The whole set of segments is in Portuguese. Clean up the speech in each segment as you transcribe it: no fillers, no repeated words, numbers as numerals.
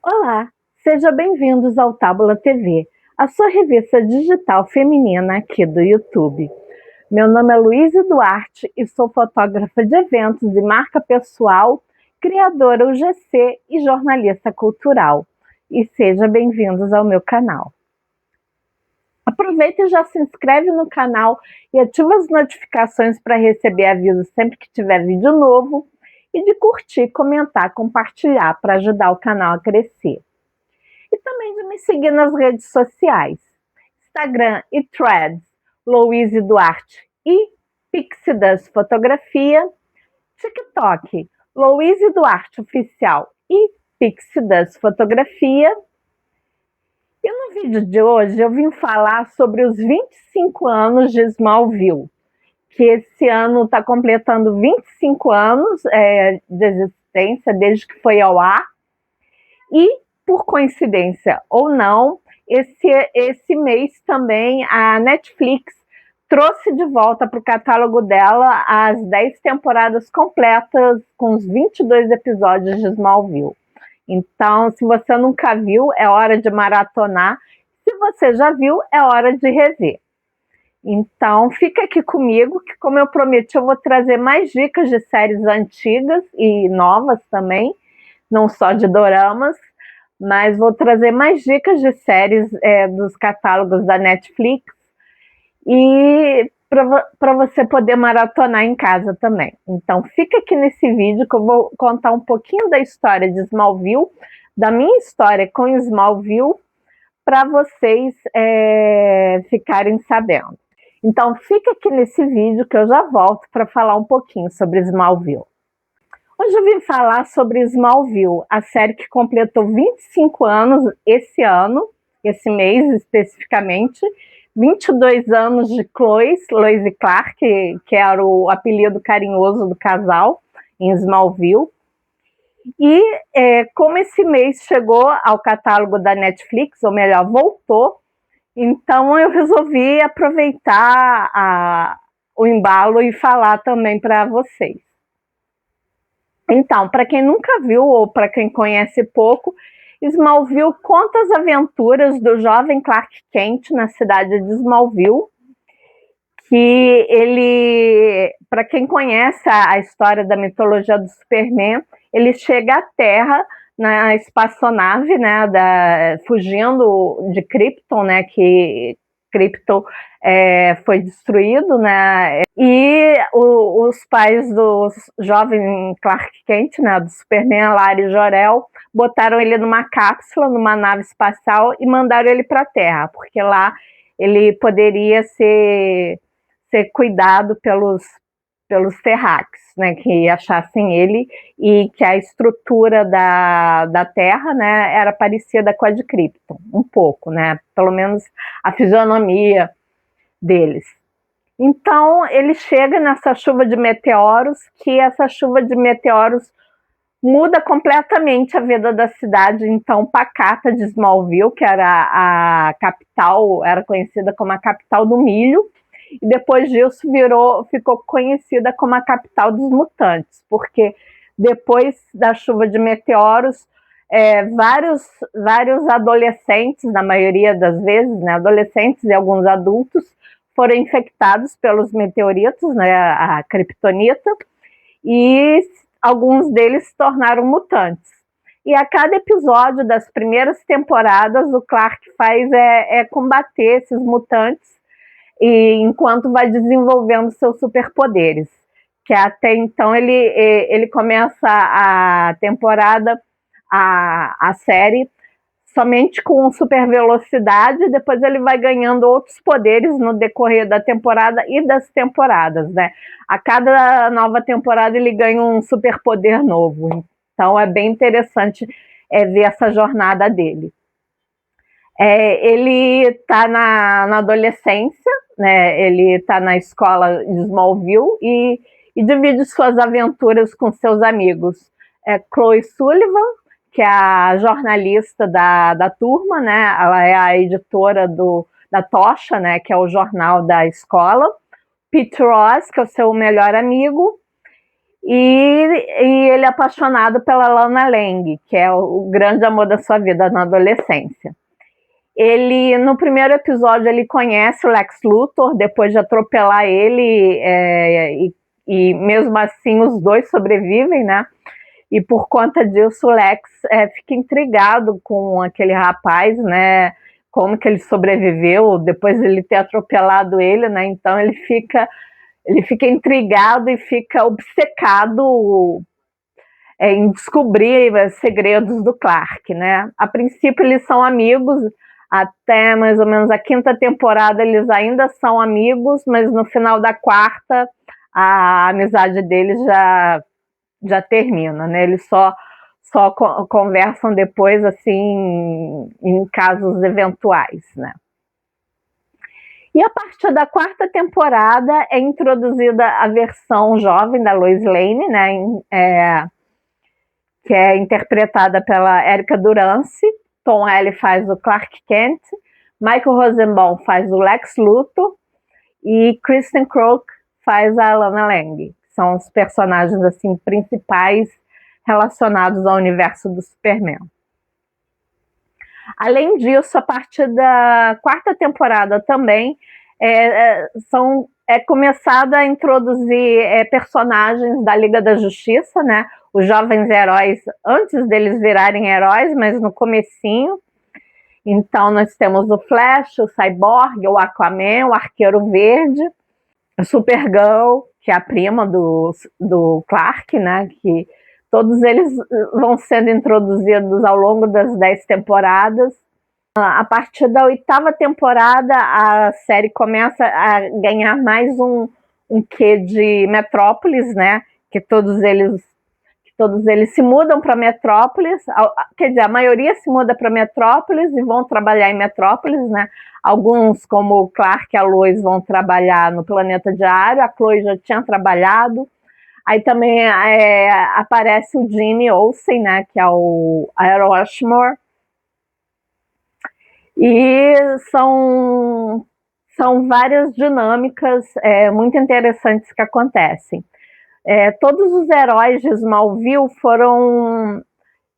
Olá, sejam bem-vindos ao Tábula TV, a sua revista digital feminina aqui do YouTube. Meu nome é Luísa Duarte e sou fotógrafa de eventos e marca pessoal, criadora UGC e jornalista cultural. E sejam bem-vindos ao meu canal. Aproveita e já se inscreve no canal e ativa as notificações para receber avisos sempre que tiver vídeo novo e de curtir, comentar, compartilhar para ajudar o canal a crescer. E também de me seguir nas redes sociais, Instagram e Threads, Louise Duarte e Pixidas Fotografia, TikTok, Louise Duarte Oficial e Pixidas Fotografia. E no vídeo de hoje eu vim falar sobre os 25 anos de Smallville, que esse ano está completando 25 anos de existência, desde que foi ao ar. E, por coincidência ou não, esse mês também a Netflix trouxe de volta para o catálogo dela as 10 temporadas completas com os 22 episódios de Smallville. Então, se você nunca viu, é hora de maratonar. Se você já viu, é hora de rever. Então, fica aqui comigo, que como eu prometi, eu vou trazer mais dicas de séries antigas e novas também, não só de doramas, mas vou trazer mais dicas de séries dos catálogos da Netflix e para você poder maratonar em casa também. Então fica aqui nesse vídeo que eu vou contar um pouquinho da história de Smallville, da minha história com Smallville, para vocês ficarem sabendo. Então fica aqui nesse vídeo que eu já volto para falar um pouquinho sobre Smallville. Hoje eu vim falar sobre Smallville, a série que completou 25 anos esse ano, esse mês especificamente, 22 anos de Lois e Clark, que era o apelido carinhoso do casal em Smallville. E como esse mês chegou ao catálogo da Netflix, ou melhor, voltou, então eu resolvi aproveitar o embalo e falar também para vocês. Então, para quem nunca viu ou para quem conhece pouco, Smallville conta as aventuras do jovem Clark Kent na cidade de Smallville, que ele, para quem conhece a história da mitologia do Superman, ele chega à Terra na espaçonave, né, fugindo de Krypton, né, que Krypton foi destruído, né, e os pais do jovem Clark Kent, né, do Superman, Lara e Jor-El, botaram ele numa cápsula, numa nave espacial e mandaram ele para a Terra, porque lá ele poderia ser cuidado pelos terráqueos, né, que achassem ele, e que a estrutura da Terra, né, era parecida com a de Krypton, um pouco, né, pelo menos a fisionomia deles. Então ele chega nessa chuva de meteoros, que essa chuva de meteoros muda completamente a vida da cidade, então, pacata de Smallville, que era a capital, era conhecida como a capital do milho, e depois disso ficou conhecida como a capital dos mutantes, porque depois da chuva de meteoros, vários adolescentes, na maioria das vezes, né, adolescentes e alguns adultos, foram infectados pelos meteoritos, né, a kryptonita, e alguns deles se tornaram mutantes. E a cada episódio das primeiras temporadas, o Clark faz combater esses mutantes, e enquanto vai desenvolvendo seus superpoderes. Que até então ele começa a temporada, a série, somente com super velocidade, depois ele vai ganhando outros poderes no decorrer da temporada e das temporadas, né? A cada nova temporada ele ganha um superpoder novo. Então é bem interessante ver essa jornada dele. Ele está na adolescência, né? Ele está na escola de Smallville e divide suas aventuras com seus amigos. Chloe Sullivan, que é a jornalista da turma, né? Ela é a editora da Tocha, né? Que é o jornal da escola. Pete Ross, que é o seu melhor amigo. e ele é apaixonado pela Lana Lang, que é o grande amor da sua vida na adolescência. Ele, no primeiro episódio, ele conhece o Lex Luthor, depois de atropelar ele, e mesmo assim os dois sobrevivem, né? E por conta disso o Lex fica intrigado com aquele rapaz, né? Como que ele sobreviveu depois de ele ter atropelado ele, né? Então ele fica intrigado e fica obcecado em descobrir segredos do Clark, né? A princípio eles são amigos, até mais ou menos a quinta temporada eles ainda são amigos, mas no final da quarta a amizade deles já termina, né? Eles só conversam depois, assim, em casos eventuais, né? E a partir da quarta temporada é introduzida a versão jovem da Lois Lane, né? Que é interpretada pela Erica Durance. Tom Ellie faz o Clark Kent, Michael Rosenbaum faz o Lex Luthor e Kristen Croke faz a Lana Lang. São os personagens assim principais relacionados ao universo do Superman. Além disso, a partir da quarta temporada também é começada a introduzir personagens da Liga da Justiça, né? Os jovens heróis, antes deles virarem heróis, mas no comecinho. Então nós temos o Flash, o Cyborg, o Aquaman, o Arqueiro Verde, a Supergirl, que é a prima do Clark, né? Que todos eles vão sendo introduzidos ao longo das 10 temporadas. A partir da oitava temporada, a série começa a ganhar mais um quê de Metrópolis, né? Que todos eles se mudam para Metrópolis, quer dizer, a maioria se muda para Metrópolis e vão trabalhar em Metrópolis, né? Alguns, como o Clark e a Lois, vão trabalhar no Planeta Diário, a Chloe já tinha trabalhado. Aí também aparece o Jimmy Olsen, né? Que é o Aaron Ashmore. E são várias dinâmicas muito interessantes que acontecem. Todos os heróis de Smallville foram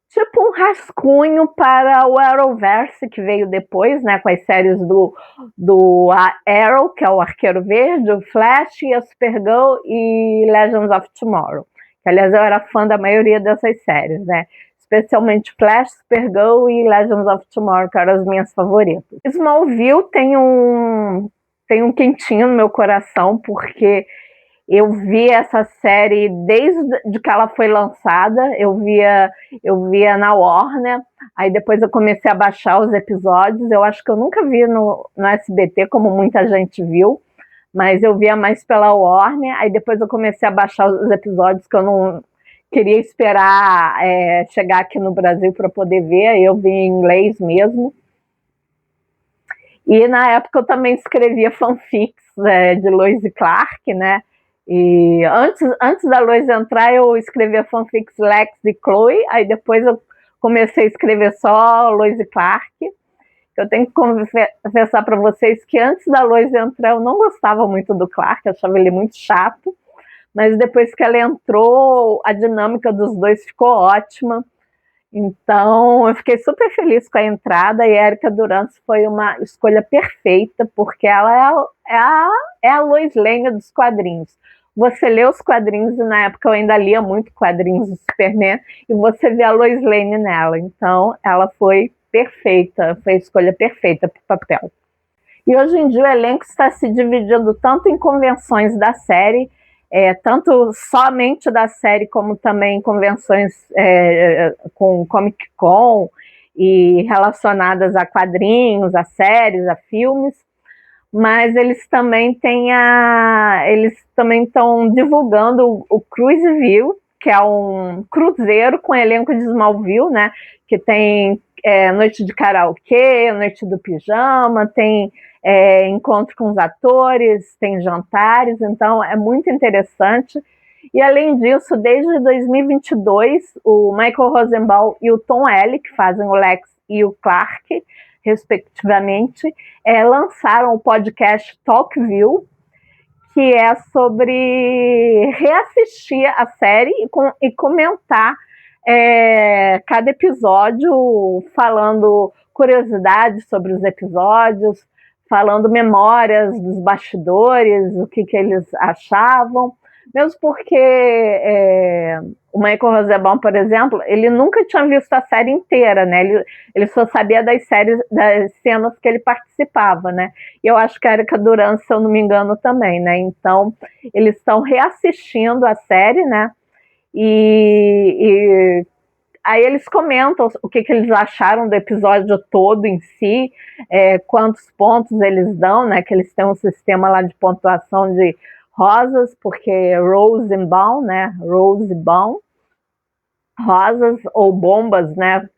tipo um rascunho para o Arrowverse, que veio depois, né, com as séries do Arrow, que é o Arqueiro Verde, o Flash, e a Supergirl e Legends of Tomorrow. Que, aliás, eu era fã da maioria dessas séries, né? Especialmente Flash, Supergirl e Legends of Tomorrow, que eram as minhas favoritas. Smallville tem um quentinho no meu coração, porque eu vi essa série desde que ela foi lançada, eu via na Warner, aí depois eu comecei a baixar os episódios. Eu acho que eu nunca vi no SBT, como muita gente viu, mas eu via mais pela Warner, aí depois eu comecei a baixar os episódios que eu não queria esperar chegar aqui no Brasil para poder ver, aí eu vi em inglês mesmo. E na época eu também escrevia fanfics de Lois e Clark, né? E antes da Lois entrar, eu escrevia fanfics Lex e Chloe, aí depois eu comecei a escrever só Lois e Clark. Eu tenho que confessar para vocês que antes da Lois entrar, eu não gostava muito do Clark, eu achava ele muito chato, mas depois que ela entrou, a dinâmica dos dois ficou ótima. Então, eu fiquei super feliz com a entrada, e a Erica Durance foi uma escolha perfeita, porque ela é a Lois Lane dos quadrinhos. Você lê os quadrinhos, e na época eu ainda lia muito quadrinhos do Superman, e você vê a Lois Lane nela. Então, ela foi perfeita, foi a escolha perfeita para o papel. E hoje em dia o elenco está se dividindo tanto em convenções da série, tanto somente da série, como também convenções com Comic Con e relacionadas a quadrinhos, a séries, a filmes, mas eles também estão divulgando o Cruiseville, que é um cruzeiro com elenco de Smallville, né? Que tem noite de karaokê, noite do pijama, tem encontro com os atores, tem jantares, então é muito interessante. E além disso, desde 2022, o Michael Rosenbaum e o Tom Ellie, que fazem o Lex e o Clark, respectivamente, lançaram o podcast Talkville, que é sobre reassistir a série e comentar cada episódio, falando curiosidades sobre os episódios, falando memórias dos bastidores, o que eles achavam, mesmo porque o Michael Rosenbaum, por exemplo, ele nunca tinha visto a série inteira, né? Ele só sabia das cenas que ele participava, né? E eu acho que a Erika Duran, se eu não me engano, também, né? Então, eles estão reassistindo a série, né? E aí eles comentam o que eles acharam do episódio todo em si, quantos pontos eles dão, né? Que eles têm um sistema lá de pontuação de rosas, porque Rosenbaum, né? Rosenbaum, rosas ou bombas, né?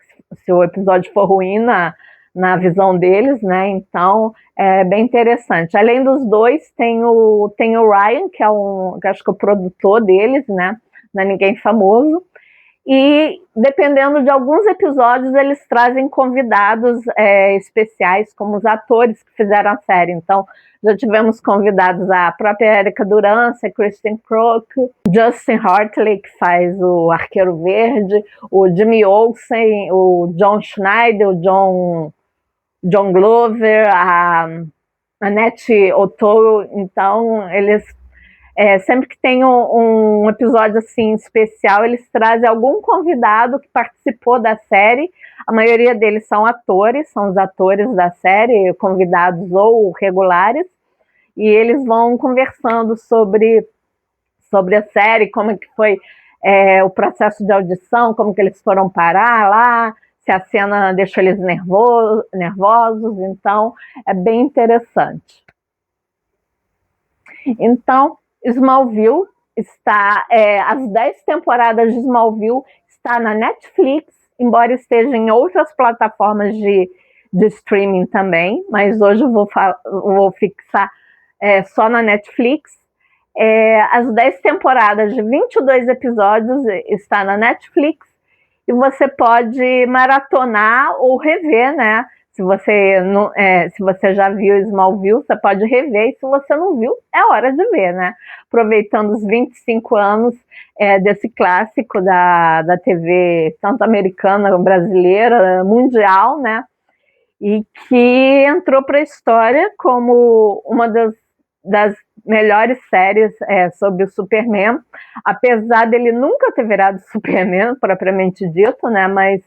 Se o episódio for ruim na visão deles, né? Então é bem interessante. Além dos dois, tem o Ryan, que acho que é o produtor deles, né? Não é ninguém famoso. E dependendo de alguns episódios, eles trazem convidados especiais, como os atores que fizeram a série. Então, já tivemos convidados a própria Erika Duran, a Kristen Crook, Justin Hartley, que faz o Arqueiro Verde, o Jimmy Olsen, o John Schneider, o John Glover, a Annette Otto. Então, eles sempre que tem um episódio assim especial, eles trazem algum convidado que participou da série. A maioria deles são atores, são os atores da série, convidados ou regulares, e eles vão conversando sobre a série, como que foi o processo de audição, como que eles foram parar lá, se a cena deixou eles nervosos. Então, é bem interessante. Então, Smallville está, as 10 temporadas de Smallville está na Netflix, embora esteja em outras plataformas de streaming também, mas hoje eu vou fixar só na Netflix. As 10 temporadas de 22 episódios está na Netflix e você pode maratonar ou rever, né? Se você já viu Smallville, você pode rever, e se você não viu, é hora de ver, né? Aproveitando os 25 anos desse clássico da TV, tanto americana, brasileira, mundial, né? E que entrou para a história como uma das melhores séries sobre o Superman, apesar dele nunca ter virado Superman, propriamente dito, né? Mas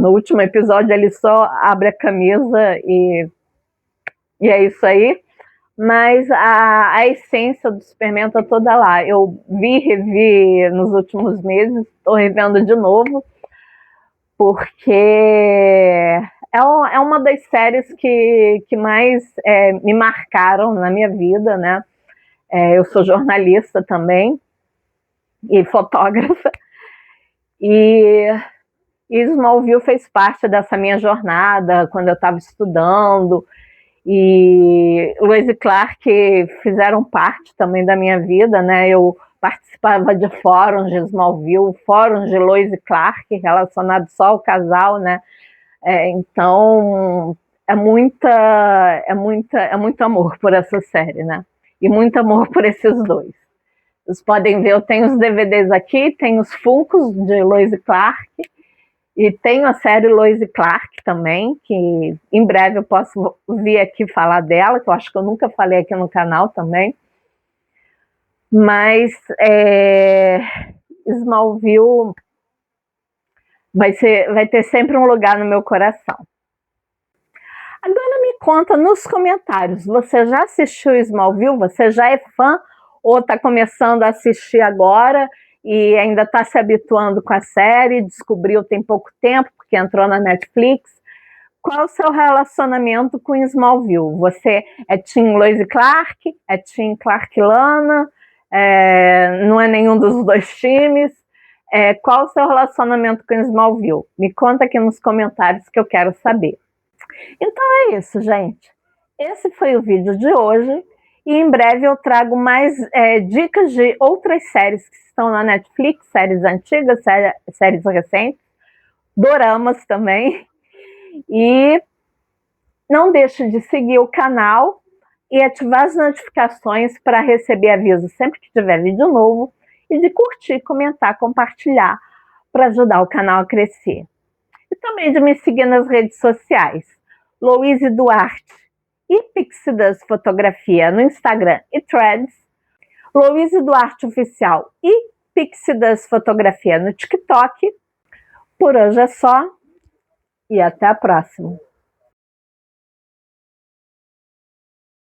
no último episódio ele só abre a camisa e é isso aí. Mas a essência do Superman está toda lá. Eu revi nos últimos meses, estou revendo de novo, porque é uma das séries que mais me marcaram na minha vida, né? Eu sou jornalista também e fotógrafa, e Smallville fez parte dessa minha jornada quando eu estava estudando, e Lois e Clark fizeram parte também da minha vida, né? Eu participava de fóruns de Smallville, fóruns de Lois e Clark, relacionados só ao casal, né? Então é muito amor por essa série, né? E muito amor por esses dois. Vocês podem ver, eu tenho os DVDs aqui, tenho os Funkos de Lois e Clark, e tenho a série Lois e Clark também, que em breve eu posso vir aqui falar dela, que eu acho que eu nunca falei aqui no canal também. Mas Smallville vai ter sempre um lugar no meu coração. Agora me conta nos comentários, você já assistiu Smallville? Você já é fã ou está começando a assistir agora e ainda está se habituando com a série, descobriu tem pouco tempo, porque entrou na Netflix? Qual é o seu relacionamento com Smallville? Você é Team Lois e Clark? É Team Clark e Lana? Não é nenhum dos dois times? Qual o seu relacionamento com Smallville? Me conta aqui nos comentários que eu quero saber. Então é isso, gente. Esse foi o vídeo de hoje. E em breve eu trago mais dicas de outras séries que estão na Netflix, séries antigas, séries recentes, doramas também. E não deixe de seguir o canal e ativar as notificações para receber aviso sempre que tiver vídeo novo e de curtir, comentar, compartilhar para ajudar o canal a crescer. E também de me seguir nas redes sociais, Louise Duarte e Pixidas Fotografia no Instagram e Threads, Louise Duarte Oficial e Pixidas Fotografia no TikTok. Por hoje é só e até a próxima.